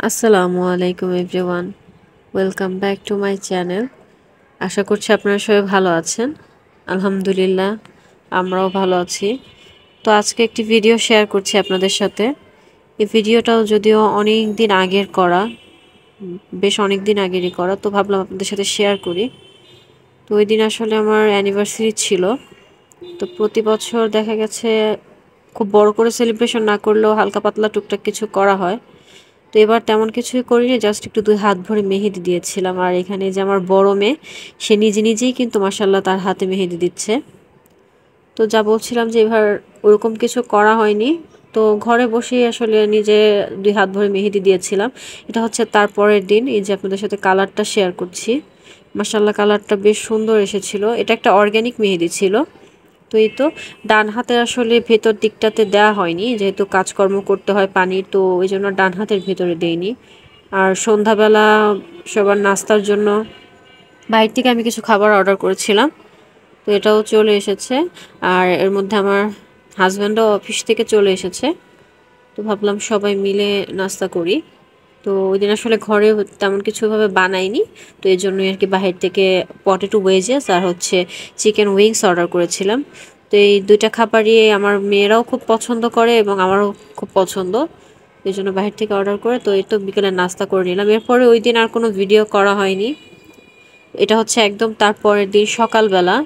আসসালামু আলাইকুম everyone, welcome back to my channel. আশা করছি আপনারা সবাই ভালো আছেন। আলহামদুলিল্লাহ, আমরাও ভালো আছি। তো আজকে একটি ভিডিও শেয়ার করছি আপনাদের সাথে। এই ভিডিওটাও যদিও অনেক দিন আগের করা, বেশ অনেক দিন আগেরই করা, তো ভাবলাম আপনাদের সাথে শেয়ার করি। তো ওই দিন আসলে আমার অ্যানিভার্সারি ছিল। তো প্রতি বছর দেখা গেছে খুব বড় করে সেলিব্রেশন না করলেও হালকা পাতলা টুকটাক কিছু করা হয়। তো এবার তেমন কিছুই করিনি, জাস্ট একটু 2 হাত ভরে মেহেদি দিয়েছিলাম। আর এখানে যে আমার বড় মেয়ে, সে নিজে নিজেই কিন্তু মাশাল্লাহ তার হাতে মেহেদি দিচ্ছে। তো যা বলছিলাম যে এবার ওরকম কিছু করা হয়নি, তো ঘরে বসেই আসলে নিজে 2 হাত ভরে মেহেদি দিয়েছিলাম। এটা হচ্ছে তার পরের দিন, এই যে আপনাদের সাথে কালারটা শেয়ার করছি। মাশাল্লাহ কালারটা বেশ সুন্দর এসেছিল। এটা একটা অর্গ্যানিক মেহেদি ছিল। তো এই তো ডান হাতে আসলে ভেতর দিকটাতে দেওয়া হয়নি, যেহেতু কাজকর্ম করতে হয় পানির, তো ওই জন্য ডান হাতের ভেতরে দেইনি। আর সন্ধ্যাবেলা সবার নাস্তার জন্য বাইরে থেকে আমি কিছু খাবার অর্ডার করেছিলাম, তো এটাও চলে এসেছে। আর এর মধ্যে আমার হাজব্যান্ডও অফিস থেকে চলে এসেছে, তো ভাবলাম সবাই মিলে নাস্তা করি। তো ওই দিন আসলে ঘরে তেমন কিছুভাবে বানাইনি, তো এই জন্যই আর কি বাহির থেকে পটেটো ওয়েজেস আর হচ্ছে চিকেন উইংস অর্ডার করেছিলাম। তো এই দুইটা খাবারই আমার মেয়েরাও খুব পছন্দ করে এবং আমারও খুব পছন্দ, এই জন্য বাহির থেকে অর্ডার করে তো এই তো বিকেলে নাস্তা করে নিলাম। এরপরে ওই দিন আর কোনো ভিডিও করা হয়নি। এটা হচ্ছে একদম তার পরের দিন সকালবেলা।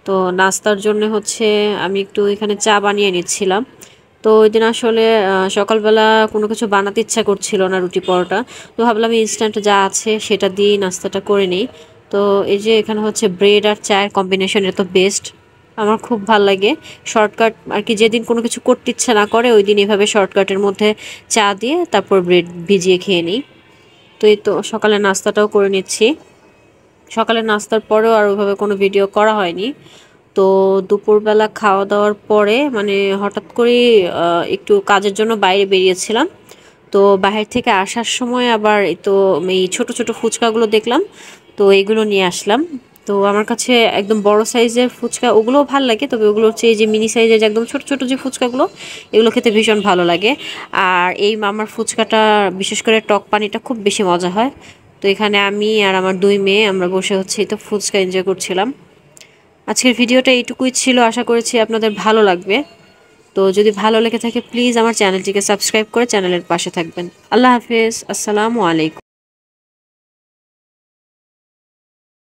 তো নাস্তার জন্য হচ্ছে আমি একটু এখানে চা বানিয়ে নিচ্ছিলাম। তো ওই দিন আসলে সকালবেলা কোনো কিছু বানাতে ইচ্ছা করছিল না, রুটি পরোটা। তো ভাবলাম ইনস্ট্যান্ট যা আছে সেটা দিয়েই নাস্তাটা করে নিই। তো এই যে এখানে হচ্ছে ব্রেড আর চায়ের কম্বিনেশন, এটা তো বেস্ট, আমার খুব ভাল লাগে। শর্টকাট আর কি, যেদিন কোনো কিছু করতে ইচ্ছা না করে ওই দিন এভাবে শর্টকাটের মধ্যে চা দিয়ে তারপর ব্রেড ভিজিয়ে খেয়ে নিই। তো এই তো সকালে নাস্তাটাও করে নিচ্ছি। সকালে নাস্তার পরেও আর ওইভাবে কোনো ভিডিও করা হয়নি। তো দুপুরবেলা খাওয়া দাওয়ার পরে মানে হঠাৎ করে একটু কাজের জন্য বাইরে বেরিয়েছিলাম। তো বাহির থেকে আসার সময় আবার এই তো এই ছোট ছোট ফুচকাগুলো দেখলাম, তো এগুলো নিয়ে আসলাম। তো আমার কাছে একদম বড় সাইজের ফুচকা ওগুলোও ভালো লাগে, তবে ওগুলো হচ্ছে এই যে মিনি সাইজের যে একদম ছোট ছোট যে ফুচকাগুলো, এগুলো খেতে ভীষণ ভালো লাগে। আর এই মামার ফুচকাটা বিশেষ করে টক পানিটা খুব বেশি মজা হয়। তো এখানে আমি আর আমার 2 মেয়ে আমরা বসে হচ্ছে এই তো ফুচকা এনজয় করছিলাম। আজকের ভিডিওটা এইটুকুই ছিল, আশা করেছি আপনাদের ভালো লাগবে। তো যদি ভালো লেগে থাকে প্লিজ আমার চ্যানেলটিকে সাবস্ক্রাইব করে চ্যানেলের পাশে থাকবেন। আল্লাহ হাফেজ, আসসালামু আলাইকুম।